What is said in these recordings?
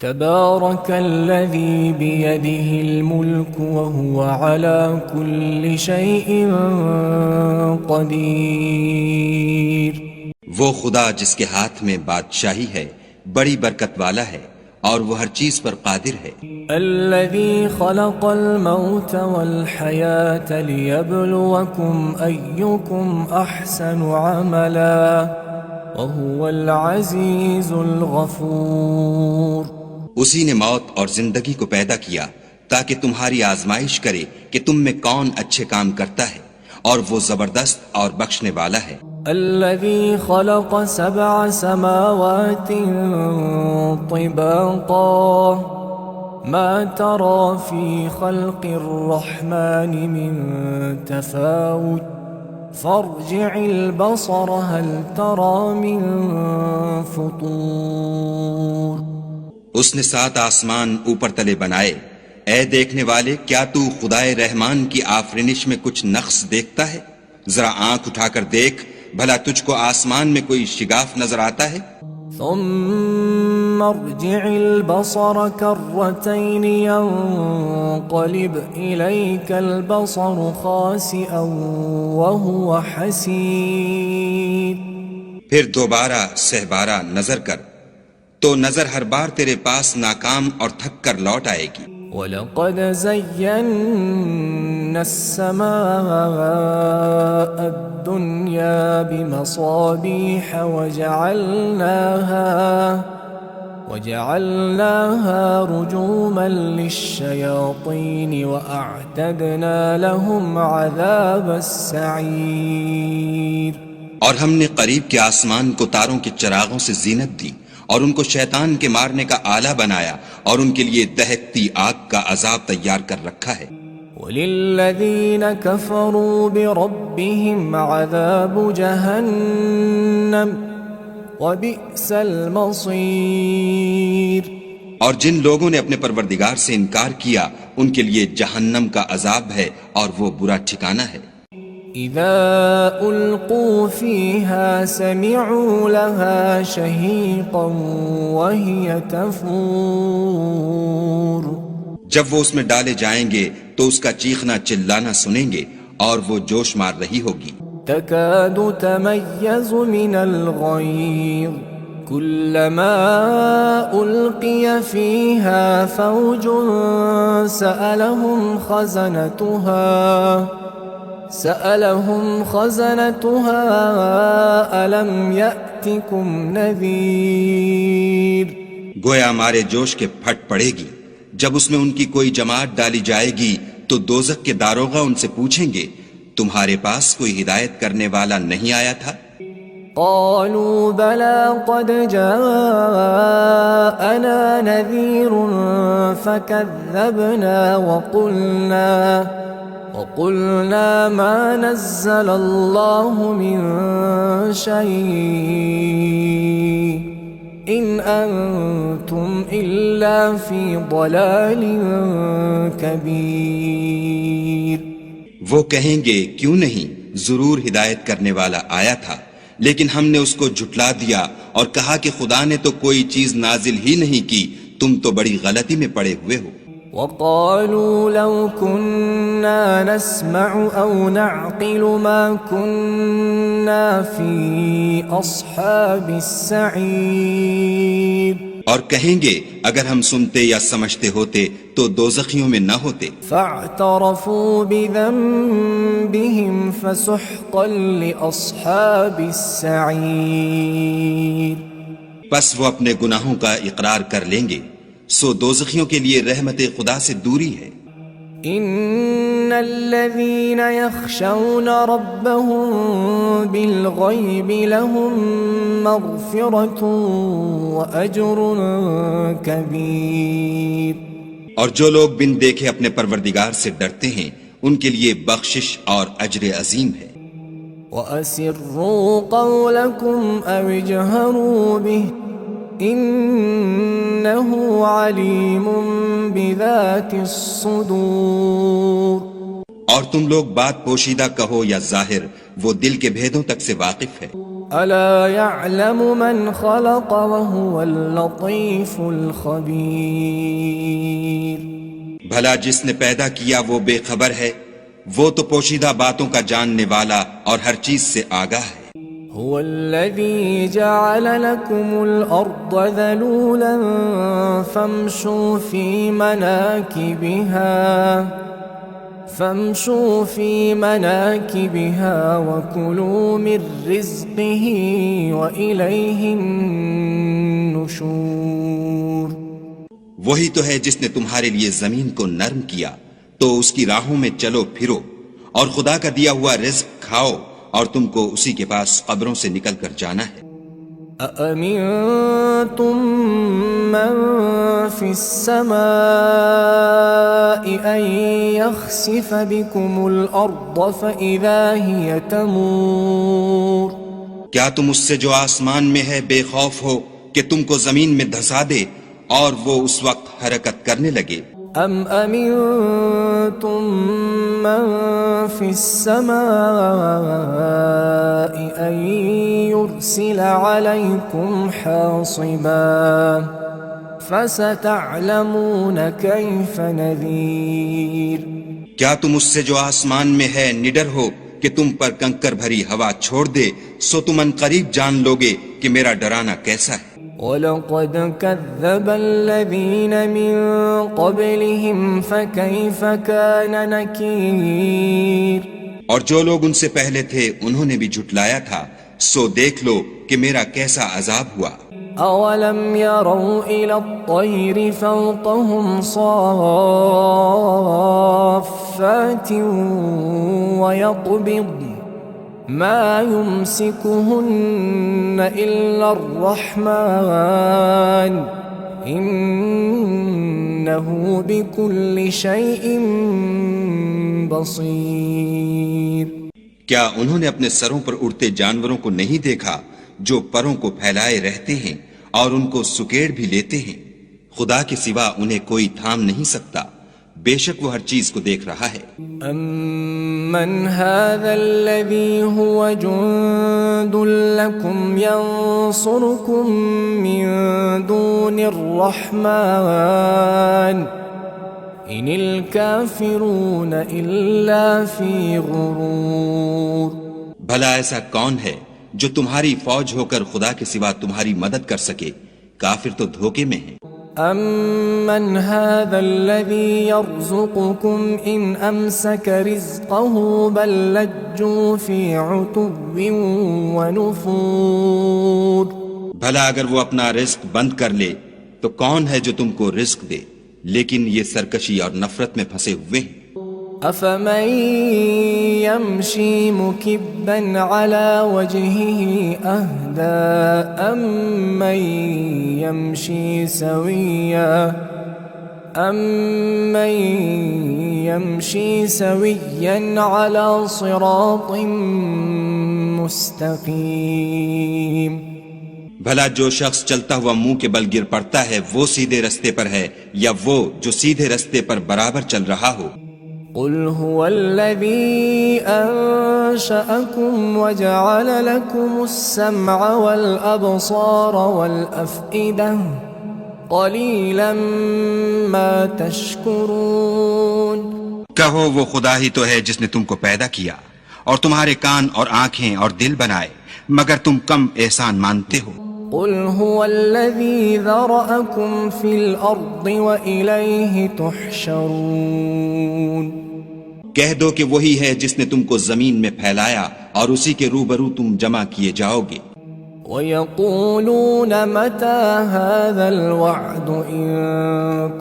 تبارك الذي بيده الملك وهو على كل شيء قدير. وہ خدا جس کے ہاتھ میں بادشاہی ہے بڑی برکت والا ہے اور وہ ہر چیز پر قادر ہے. الذي خلق الموت والحياة ليبلوكم أيكم أحسن عملا وهو العزيز الغفور. اسی نے موت اور زندگی کو پیدا کیا تاکہ تمہاری آزمائش کرے کہ تم میں کون اچھے کام کرتا ہے، اور وہ زبردست اور بخشنے والا ہے. الذي خلق 7 سماوات طباقا ما ترى في خلق الرحمن من تفاوت فارجع البصر هل ترى من فطور. اس نے 7 آسمان اوپر تلے بنائے. اے دیکھنے والے، کیا تو خدائے رحمان کی آفرینش میں کچھ نقص دیکھتا ہے؟ ذرا آنکھ اٹھا کر دیکھ، بھلا تجھ کو آسمان میں کوئی شگاف نظر آتا ہے؟ ثم ارجع البصر كرتين ينقلب إليك البصر خاسئا وهو حسير. پھر دوبارہ سہبارہ نظر کر تو نظر ہر بار تیرے پاس ناکام اور تھک کر لوٹ آئے گی. وَلَقَدْ زَيَّنَّا السَّمَاءَ الدُّنْيَا بِمَصَابِيحَ وَجَعَلْنَاهَا رُجُومًا لِلشَّيَاطِينِ وَأَعْتَدْنَا لَهُمْ عَذَابَ السَّعِيرِ. اور ہم نے قریب کے آسمان کو تاروں کے چراغوں سے زینت دی اور ان کو شیطان کے مارنے کا آلہ بنایا اور ان کے لیے دہکتی آگ کا عذاب تیار کر رکھا ہے. وَلِلَّذِينَ كَفَرُوا بِرَبِّهِمْ عَذَابُ جَهَنَّمَ وَبِئْسَ الْمَصِيرُ. اور جن لوگوں نے اپنے پروردگار سے انکار کیا ان کے لیے جہنم کا عذاب ہے اور وہ برا ٹھکانہ ہے. اذا القوا فيها سمعوا لها شهيقا وهي تفور. جب وہ اس میں ڈالے جائیں گے تو اس کا چیخنا چلانا سنیں گے اور وہ جوش مار رہی ہوگی. تكاد تميز من الغيظ كلما ألقي فيها فوج سألهم خزنتها ألم يأتكم نذير. گویا مارے جوش کے پھٹ پڑے گی. جب اس میں ان کی کوئی جماعت ڈالی جائے گی تو دوزخ کے داروغہ ان سے پوچھیں گے تمہارے پاس کوئی ہدایت کرنے والا نہیں آیا تھا؟ قالوا بلى قد جاءنا نذير فكذبنا وقلنا ما نزل الله من شيء إن أنتم إلا في ضلال كبير. وہ کہیں گے کیوں نہیں، ضرور ہدایت کرنے والا آیا تھا، لیکن ہم نے اس کو جھٹلا دیا اور کہا کہ خدا نے تو کوئی چیز نازل ہی نہیں کی، تم تو بڑی غلطی میں پڑے ہوئے ہو. وقالوا لو كنا نسمع أو نعقل ما كنا في أصحاب السعير. اور کہیں گے اگر ہم سنتے یا سمجھتے ہوتے تو دوزخیوں میں نہ ہوتے. فاعترفوا بذنبهم فسحقا لأصحاب السعير. پس وہ اپنے گناہوں کا اقرار کر لیں گے، سو دوزخیوں کے لیے رحمت خدا سے دوری ہے. ان الذين يخشون ربهم بالغيب لهم مغفرة واجر كبير. اور جو لوگ بن دیکھے اپنے پروردگار سے ڈرتے ہیں ان کے لیے بخشش اور اجر عظیم ہے. وَأَسِرُّوا قَوْلَكُمْ أَوِ اجْهَرُوا بِهِ إِنَّهُ عَلِيمٌ بِذَاتِ الصُّدُورِ. اور تم لوگ بات پوشیدہ کہو یا ظاہر، وہ دل کے بھیدوں تک سے واقف ہے. ألا يعلم من خلق وهو اللطيف الخبير بھلا جس نے پیدا کیا وہ بے خبر ہے، وہ تو پوشیدہ باتوں کا جاننے والا اور ہر چیز سے آگاہ ہے۔ هو الذي جعل لكم الأرض ذلولا فامشوا في مناكبها وكلوا من رزقه وإليه النشور وہی تو ہے جس نے تمہارے لیے زمین کو نرم کیا تو اس کی راہوں میں چلو پھرو، اور خدا کا دیا ہوا رزق کھاؤ، اور تم کو اسی کے پاس قبروں سے نکل کر جانا ہے۔ أأمنتم من في السماء أن يخسف بكم الأرض فإذا هي تمور کیا تم اس سے جو آسمان میں ہے بے خوف ہو کہ تم کو زمین میں دھسا دے اور وہ اس وقت حرکت کرنے لگے؟ أم أمنتم من في السماء أن يرسل عليكم حاصبا فستعلمون كيف نذير کیا تم اس سے جو آسمان میں ہے نڈر ہو کہ تم پر کنکر بھری ہوا چھوڑ دے، سو تم ان قریب جان لوگے کہ میرا ڈرانا کیسا ہے۔ وَلَقَدْ كَذَّبَ الَّذِينَ مِن قَبْلِهِمْ فَكَيْفَ كَانَ نَكِيرٌ اور جو لوگ ان سے پہلے تھے انہوں نے بھی جھٹلایا تھا، سو دیکھ لو کہ میرا کیسا عذاب ہوا۔ أَوَلَمْ يَرَوْا إِلَى الطَّيْرِ فَوْقَهُمْ صَافَّاتٍ وَيَقْبِضْنَ ما يمسكهن إلا الرحمن إنه بكل شيء بصير کیا انہوں نے اپنے سروں پر اڑتے جانوروں کو نہیں دیکھا جو پروں کو پھیلائے رہتے ہیں اور ان کو سکیڑ بھی لیتے ہیں؟ خدا کے سوا انہیں کوئی تھام نہیں سکتا، بے شک وہ ہر چیز کو دیکھ رہا ہے۔ أَمَّنْ هَذَا الَّذِي هُوَ جُندٌ لَكُمْ يَنصُرُكُم مِّن دُونِ الرَّحْمَنِ إِنِ الْكَافِرُونَ إِلَّا فِي غُرُورٍ بھلا ایسا کون ہے جو تمہاری فوج ہو کر خدا کے سوا تمہاری مدد کر سکے؟ کافر تو دھوکے میں ہیں۔ أَمَّنْ هَذَا الَّذِي يَرْزُقُكُمْ إِنْ أَمْسَكَ رِزْقَهُ بَلْ لَجُّوا فِي عُتُوٍّ وَنُفُورٍ بھلا اگر وہ اپنا رزق بند کر لے تو کون ہے جو تم کو رزق دے، لیکن یہ سرکشی اور نفرت میں پھنسے ہوئے ہیں۔ أَفَمَن يَمْشِي مُكِبًّا عَلَى وَجْهِهِ أَهْدَىٰ أَمَّن يَمْشِي سَوِيًّا عَلَى صِرَاطٍ مُسْتَقِيمٍ بھلا جو شخص چلتا ہوا منہ کے بل گر پڑتا ہے وہ سیدھے رستے پر ہے یا وہ جو سیدھے رستے پر برابر چل رہا ہو؟ قل هو الذي أنشأكم وجعل لكم السمع والأبصار والأفئدة قليلا ما تشكرون کہو وہ خدا ہی تو ہے جس نے تم کو پیدا کیا اور تمہارے کان اور آنکھیں اور دل بنائے، مگر تم کم احسان مانتے ہو۔ قل هو الذي ذرأكم في الأرض وإليه تحشرون کہہ دو کہ وہی ہے جس نے تم کو زمین میں پھیلایا اور اسی کے روبرو تم جمع کیے جاؤ گے۔ وَيَقُولُونَ مَتَى هَذَا الْوَعْدُ إِن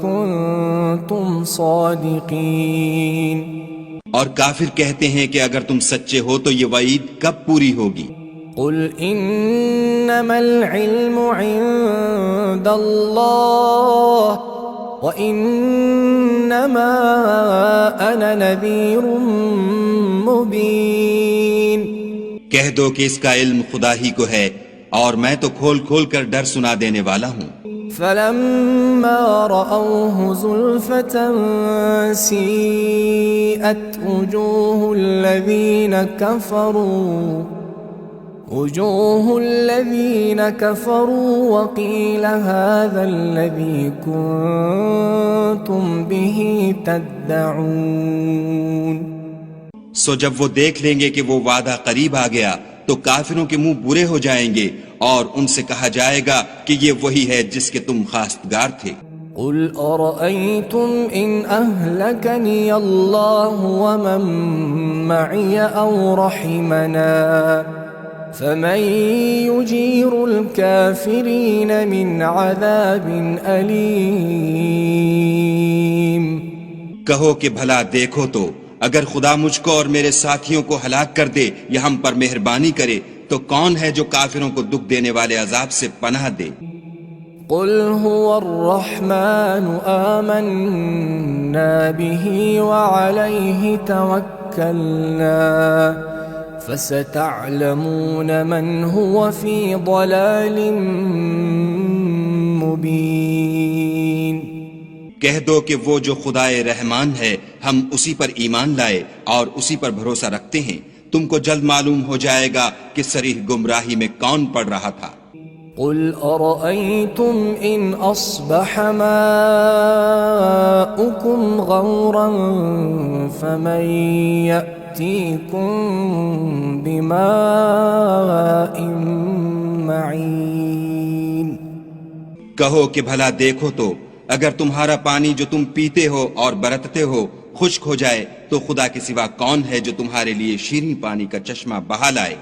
كُنتُمْ صَادِقِينَ اور کافر کہتے ہیں کہ اگر تم سچے ہو تو یہ وعید کب پوری ہوگی؟ قل انما العلم عند الله وانما انا نذير مبين کہہ دو کہ اس کا علم خدا ہی کو ہے اور میں تو کھول کھول کر ڈر سنا دینے والا ہوں۔ فلما رأوه زلفة سيئت وجوه الذين كفروا وجوه الذين كفروا وقيل هذا الذي كنتم به تدعون سو جب وہ دیکھ لیں گے کہ وہ وعدہ قریب آ گیا تو کافروں کے منہ برے ہو جائیں گے اور ان سے کہا جائے گا کہ یہ وہی ہے جس کے تم خواستگار تھے۔ قل أرأيتم إن أهلكني الله ومن معي أو رحمنا فمن يجير الكافرين من عذاب أليم۔ کہو کہ بھلا دیکھو تو اگر خدا مجھ کو اور میرے ساتھیوں کو ہلاک کر دے یا ہم پر مہربانی کرے تو کون ہے جو کافروں کو دکھ دینے والے عذاب سے پناہ دے؟ قل هو الرحمن آمنا به وعليه توكلنا فستعلمون من هو في ضلال مبين۔ کہہ دو کہ وہ جو خدائے رحمان ہے ہم اسی پر ایمان لائے اور اسی پر بھروسہ رکھتے ہیں، تم کو جلد معلوم ہو جائے گا کہ صریح گمراہی میں کون پڑ رہا تھا۔ قل أرأيتم إن أصبح ماؤكم غورا فمن يأتيكم بماء معين۔ کہو کہ بھلا دیکھو تو اگر تمہارا پانی جو تم پیتے ہو اور برتتے ہو خشک ہو جائے تو خدا کے سوا کون ہے جو تمہارے لیے شیریں پانی کا چشمہ بہا لائے؟